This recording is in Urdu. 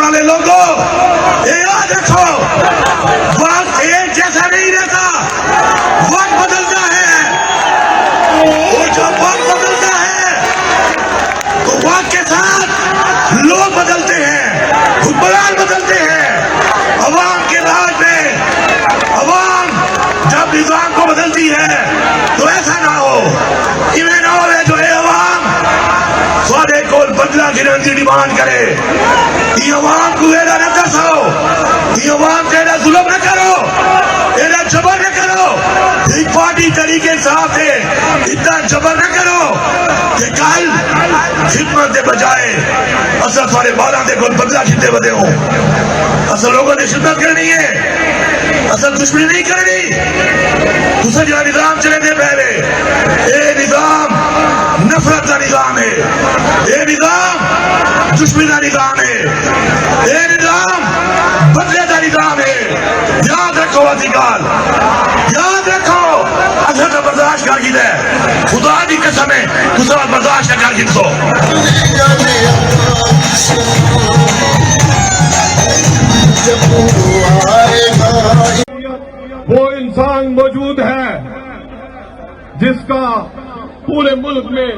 والے لوگوں یہ یاد رکھو وقت ایک جیسا نہیں رہتا، وقت بدلتا ہے، اور جب وقت بدلتا ہے تو وقت کے ساتھ لوگ بدلتے ہیں، حکمران بدلتے ہیں، عوام کے راج میں عوام جب نظام کو بدلتی ہے تو ایسا نہ ہو ایویں نہ ہوئے جو اے عوام سوادے کو بدلہ گرن کی ڈیمانڈ کرے، یہ عوام کو ایڈا نہ کرسو، یہ عوام کا ایڈا ظلم نہ کرو، ایڈا جبر نہ کرو، ایک پارٹی طریقے صاحب سے اتنا جبر نہ کرو کہ کل خدمت کے بجائے اصل تھوڑے بالا دے کو بدلہ کھتے بدے ہوں، اصل لوگوں نے خدمت کرنی ہے، اصل دشمنی نہیں کرنی، دوسرے جو نظام چلے دے پہلے اے نظام نفرت کا نظام ہے، اے نظام دشمنی کا نظام ہے، اے نظام بدلے کا نظام ہے، یاد رکھو اتکال، یاد رکھو اصل کا برداشت کر گی دے، خدا دی قسم ہے دوسرا برداشت کر گی سو وہ انسان موجود ہے جس کا پورے ملک میں